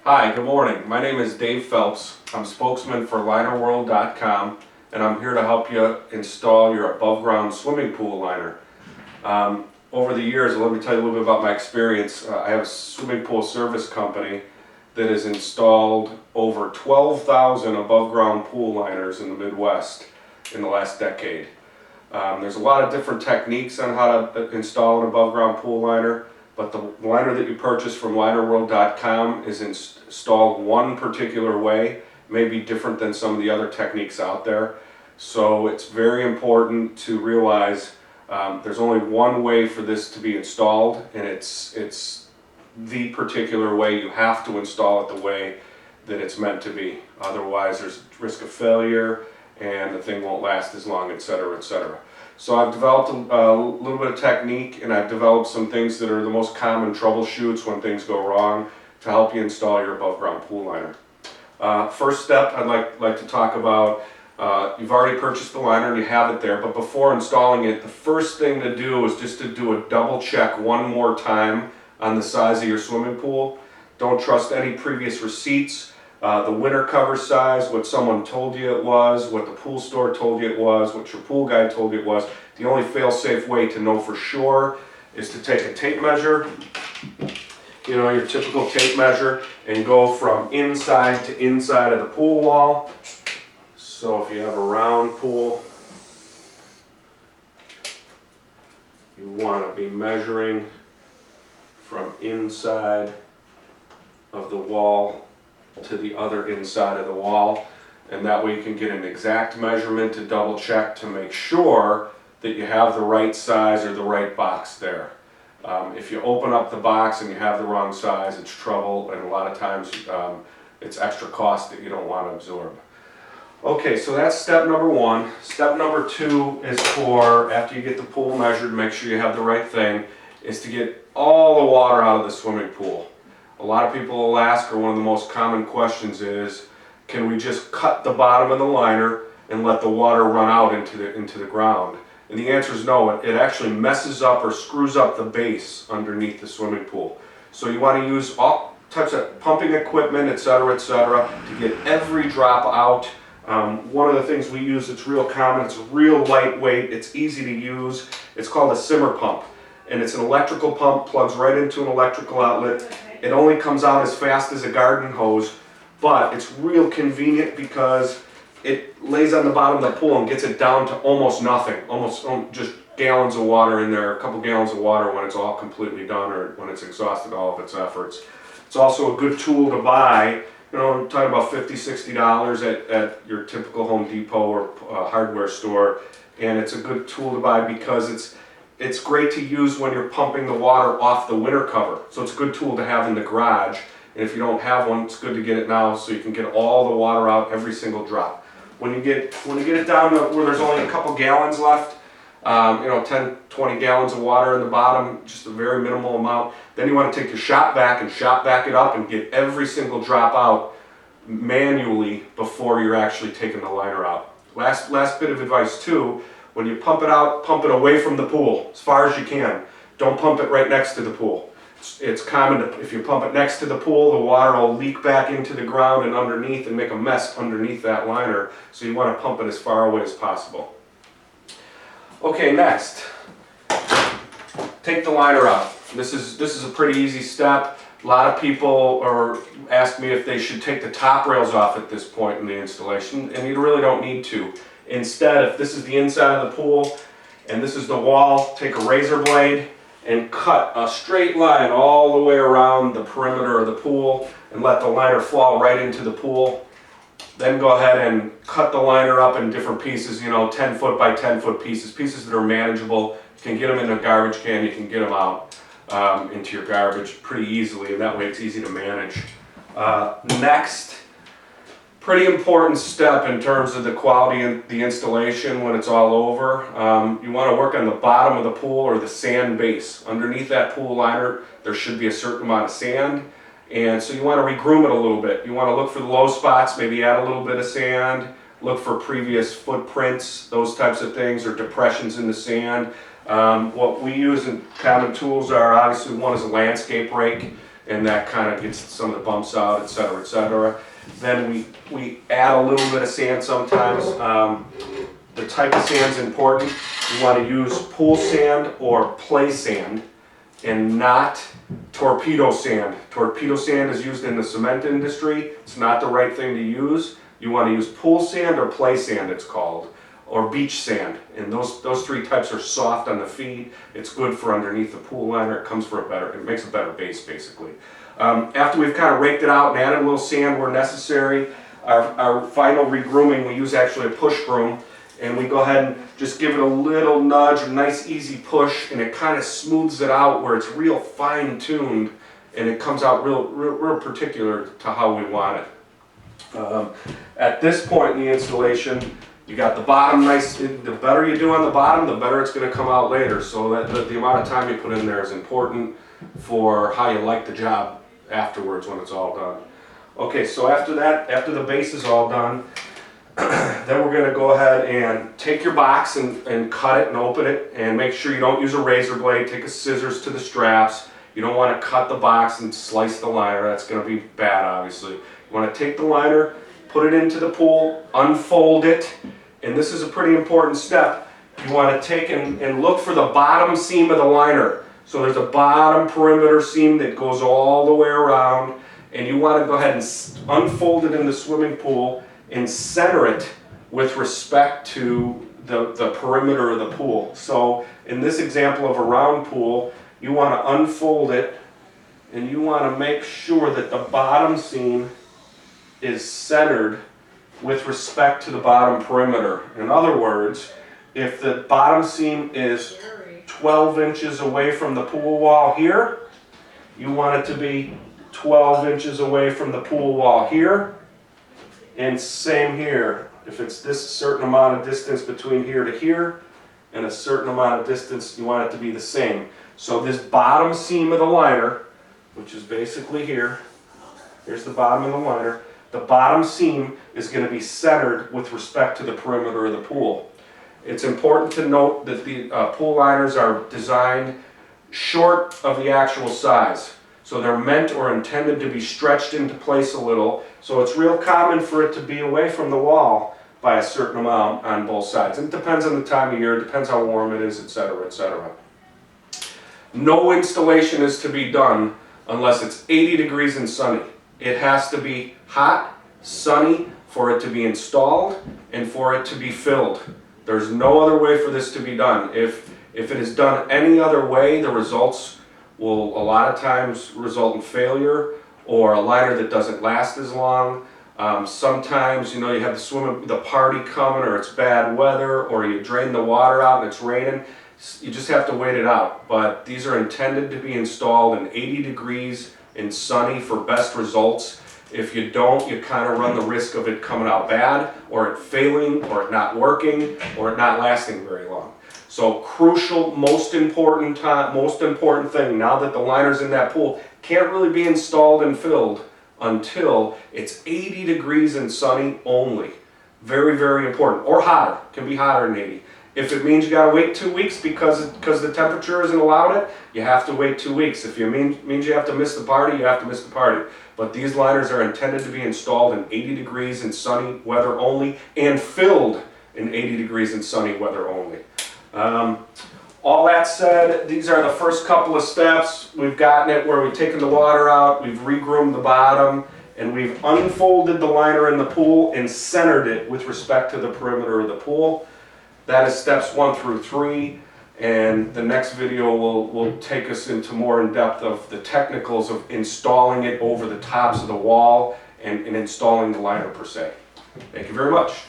Hi, good morning. My name is Dave Phelps. I'm spokesman for LinerWorld.com, and I'm here to help you install your above ground swimming pool liner. Over the years, let me tell you a little bit about my experience. I have a swimming pool service company that has installed over 12,000 above ground pool liners in the Midwest in the last decade. There's a lot of different techniques on how to install an above ground pool liner. But the liner that you purchase from LinerWorld.com is installed one particular way. It may be different than some of the other techniques out there. So it's very important to realize there's only one way for this to be installed, and it's the particular way. You have to install it the way that it's meant to be. Otherwise, there's risk of failure, and the thing won't last as long, etc., etc. So I've developed a little bit of technique, and I've developed some things that are the most common troubleshoots when things go wrong to help you install your above ground pool liner. First step I'd like to talk about, you've already purchased the liner and you have it there, but before installing it, the first thing to do is just to do a double check one more time on the size of your swimming pool. Don't trust any previous receipts. The winter cover size, what someone told you it was, what the pool store told you it was, what your pool guy told you it was. The only fail-safe way to know for sure is to take a tape measure, your typical tape measure, and go from inside to inside of the pool wall. So if you have a round pool, you want to be measuring from inside of the wall to the other inside of the wall, and that way you can get an exact measurement to double check to make sure that you have the right size or the right box there. If you open up the box and you have the wrong size, it's trouble, and a lot of times it's extra cost that you don't want to absorb. Okay, so that's step number one. Step number two is for, after you get the pool measured, make sure you have the right thing, is to get all the water out of the swimming pool. A lot of people will ask, or one of the most common questions is, can we just cut the bottom of the liner and let the water run out into the ground? And the answer is no. It actually messes up or screws up the base underneath the swimming pool. So you want to use all types of pumping equipment, etc., to get every drop out. One of the things we use that's real common, it's real lightweight, it's easy to use. It's called a simmer pump. And it's an electrical pump, plugs right into an electrical outlet. It only comes out as fast as a garden hose, but it's real convenient because it lays on the bottom of the pool and gets it down to almost nothing, almost just gallons of water in there, a couple gallons of water when it's all completely done or when it's exhausted all of its efforts. It's also a good tool to buy. I'm talking about $50, $60 at your typical Home Depot or hardware store, and it's a good tool to buy because it's great to use when you're pumping the water off the winter cover. So it's a good tool to have in the garage. And if you don't have one, it's good to get it now so you can get all the water out, every single drop. When you get it down to where there's only a couple gallons left, 10, 20 gallons of water in the bottom, just a very minimal amount, then you want to take your shop vac and shop vac it up and get every single drop out manually before you're actually taking the liner out. Last bit of advice too, when you pump it out, pump it away from the pool as far as you can. Don't pump it right next to the pool. It's common to, if you pump it next to the pool, the water will leak back into the ground and underneath and make a mess underneath that liner. So you want to pump it as far away as possible. Okay, next, take the liner out. This is a pretty easy step. A lot of people ask me if they should take the top rails off at this point in the installation, and you really don't need to. Instead, if this is the inside of the pool and this is the wall, take a razor blade and cut a straight line all the way around the perimeter of the pool and let the liner fall right into the pool. Then go ahead and cut the liner up in different pieces, 10 foot by 10 foot pieces that are manageable. You can get them in a garbage can, you can get them out into your garbage pretty easily, and that way it's easy to manage. Next, pretty important step in terms of the quality of the installation when it's all over. You want to work on the bottom of the pool or the sand base. Underneath that pool liner, there should be a certain amount of sand. And so you want to regroom it a little bit. You want to look for the low spots, maybe add a little bit of sand, look for previous footprints, those types of things, or depressions in the sand. What we use in common tools are, obviously, one is a landscape rake. and that kind of gets some of the bumps out, et cetera, et cetera. Then we add a little bit of sand sometimes. The type of sand's important. You want to use pool sand or play sand and not torpedo sand. Torpedo sand is used in the cement industry. It's not the right thing to use. You want to use pool sand or play sand, it's called, or beach sand. And those three types are soft on the feet. It's good for underneath the pool liner. It makes a better base basically. After we've kind of raked it out and added a little sand where necessary, our final regrooming, we use actually a push broom, and we go ahead and just give it a little nudge, a nice easy push, and it kind of smooths it out where it's real fine tuned, and it comes out real particular to how we want it. At this point in the installation, you got the bottom nice. The better you do on the bottom, the better it's going to come out later. So that the amount of time you put in there is important for how you like the job afterwards when it's all done. Okay, so after that, after the base is all done, then we're going to go ahead and take your box and cut it and open it, and make sure you don't use a razor blade. Take a scissors to the straps. You don't want to cut the box and slice the liner. That's going to be bad, obviously. You want to take the liner, put it into the pool, unfold it, and this is a pretty important step. You want to take and look for the bottom seam of the liner. So there's a bottom perimeter seam that goes all the way around, and you want to go ahead and unfold it in the swimming pool and center it with respect to the perimeter of the pool. So in this example of a round pool, you want to unfold it, and you want to make sure that the bottom seam is centered with respect to the bottom perimeter. In other words, if the bottom seam is 12 inches away from the pool wall here, you want it to be 12 inches away from the pool wall here, and same here. If it's this certain amount of distance between here to here and a certain amount of distance, you want it to be the same. So this bottom seam of the liner, which is basically here, here's the bottom of the liner, the bottom seam is going to be centered with respect to the perimeter of the pool. It's important to note that the pool liners are designed short of the actual size. So they're meant or intended to be stretched into place a little. So it's real common for it to be away from the wall by a certain amount on both sides. And it depends on the time of year, it depends how warm it is, etc., etc. No installation is to be done unless it's 80 degrees and sunny. It has to be hot, sunny for it to be installed and for it to be filled. There's no other way for this to be done. If it is done any other way, the results will a lot of times result in failure or a liner that doesn't last as long. Sometimes, you have the party coming, or it's bad weather, or you drain the water out and it's raining. You just have to wait it out. But these are intended to be installed in 80 degrees and sunny for best results. If you don't, you kind of run the risk of it coming out bad, or it failing, or it not working, or it not lasting very long. So crucial, most important thing, now that the liner's in that pool, can't really be installed and filled until it's 80 degrees and sunny only. Very, very important. Or hotter. Can be hotter than 80. If it means you gotta wait 2 weeks because the temperature isn't allowed it, you have to wait 2 weeks. If it means you have to miss the party, you have to miss the party. But these liners are intended to be installed in 80 degrees and sunny weather only, and filled in 80 degrees and sunny weather only. All that said, these are the first couple of steps. We've gotten it where we've taken the water out, we've regroomed the bottom, and we've unfolded the liner in the pool and centered it with respect to the perimeter of the pool. That is steps 1 through 3, and the next video will take us into more in depth of the technicals of installing it over the tops of the wall and installing the liner per se. Thank you very much.